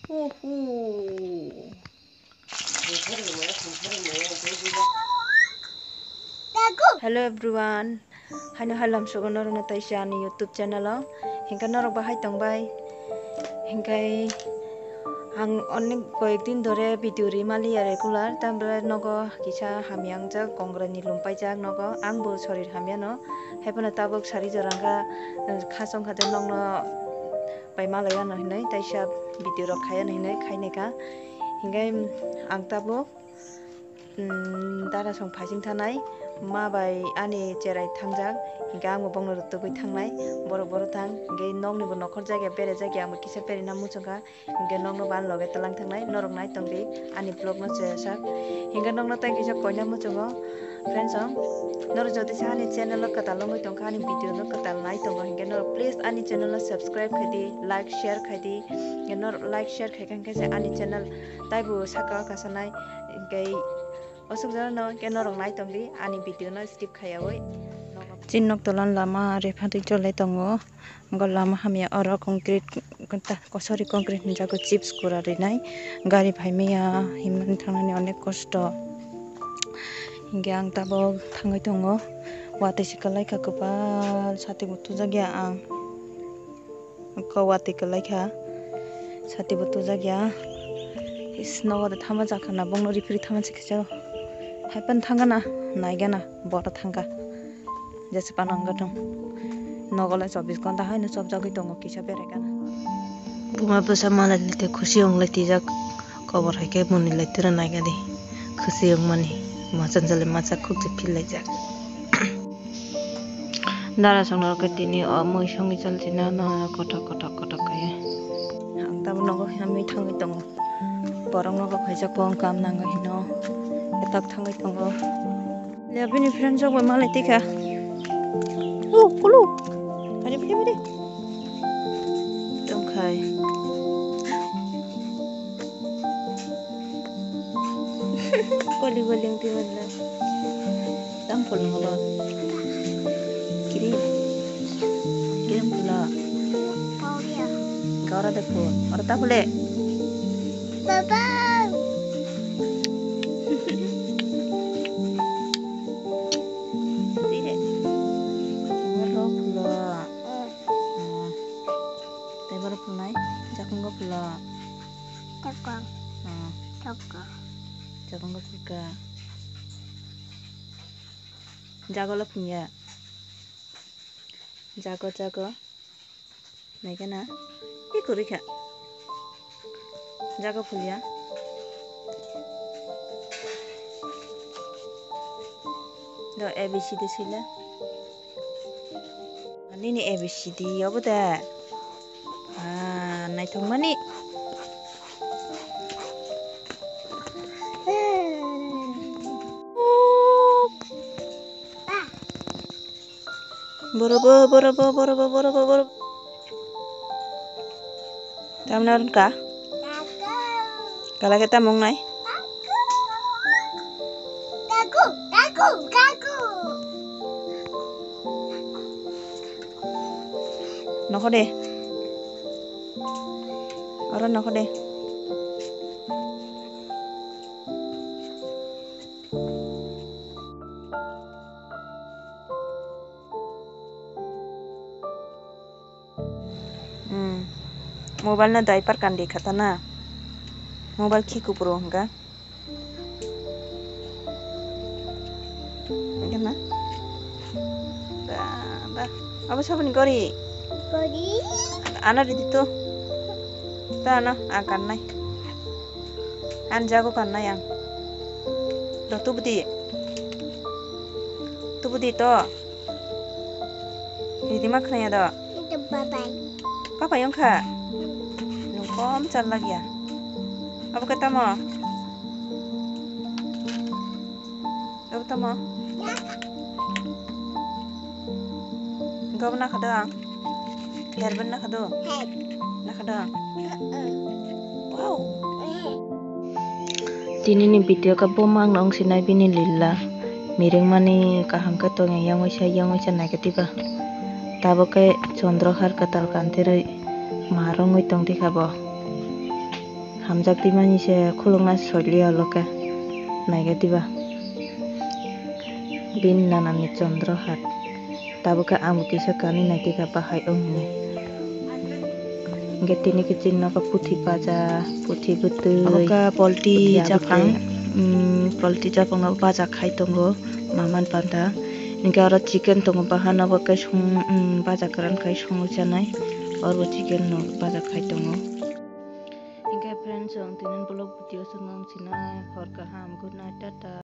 Uhu. Hello everyone. Haino halam sugo norong na tayo siya ni YouTube channel. Hingga norong bahay tongbay. Hingga ang onik koyekdin dore video rimali ya regular. Tambra nogo kisah hamyang jak kongrani lumpai jak nogo. Ang bo sorir hamyano. Hepana tabok sari jorangka khasong khade nong no pai malaya no hinai tayo siya video rok kaya no hinai khaine ka. Hingga ang tabok dara song phasing thanai mabai ani cherai thangjak hingga ang bongno rutugui thangnai borok thang hingga nong ni bo nokhor jaga bere jaga ang kisa peri na muchungka hingga nong no ban loge talang thangnai norok nai tongdi ani vlog no chesak hingga nong no tai kisa koina muchungo friends noro jodi sa ani channel no katal longoi tongka ani video no katal nai tongo hingga noro please ani channel no subscribe khaidi like share khaidi noro like share khaikan kaisa ani channel taibu saka kasanai hingga osok jana no ke norong nai tongdi ani video no skip khayawoi chinnok tolan lama refati jolai tongo gol lama hamya oro concrete kosori concrete jago chips kura rinai gari phaimia himan thangnani onek kosto hingga ang tabo thangai tongo wate sikalai ka kopal sati butu jagya ang ko wate kalai kha sati butu jagya is nogo thama jakhana bongno ripri thama sikja Happen thangana naigana bora thanga jese pananga dong nogala 24 घंटा है न सब जगह दंग किसा बेरेगा बुमा बसा माला लेते खुशी होंग लेती जा कवर है के मुनि लेते र नाइगा दे खुशी होंग मनी मचन जले माचा खुक जे फिल ले जा दारा संग के तिनी मै संग चल जिना न कटक के हम तब नगो हामी थंग दंग बरंग नगो खैजा कों काम नांग हिनो tak thangai tongo le bini friend jog malai tika kulu bini dong khai koli boling ti wala dam pol ngaba kirim pula kara dekho ora ta bole baba Jago juga, jago lah punya, jago, naik na, ikut rika, jago punya, do ABCD sila, ini ABCD ya betul, naik thong mani. Boro. Tam narun ka? Kala kita mong nai? Kaku. Noko deh. Orang noko deh. Mobile na diaper kan dikhata na mobile khiku puro hanga gana ba aba sabun gori ana dito ta na akan nai an jago kan na yang do tu budi to didi makna ya do papa yang kha Kom chal lagi ya. Apa kata mo? Apa kata mo? Engkau pernah kadang? Biar pernah kadang? Nah kadang? Wow. Tini ni video ka bomang nong sinai bini lilla. Miring mani kahang katong yang wisa negativa. Tabo kay chondro har katal kantere marong itong tikabo. hamjak timani se khulungna soiliya loke naiga diba bin nanani Chondrahat tabuka amu kisa kani naikika bahai ongni getini kicin naka puthi baja puthi gutui abuka polti japang na baja khai tongo maman panda inka aro chicken tongo bahana baka song baja karan khai songo janai aro chicken no baja khai tongo inka friends ang tinin blog video sunong sinai hor kaham good night tata.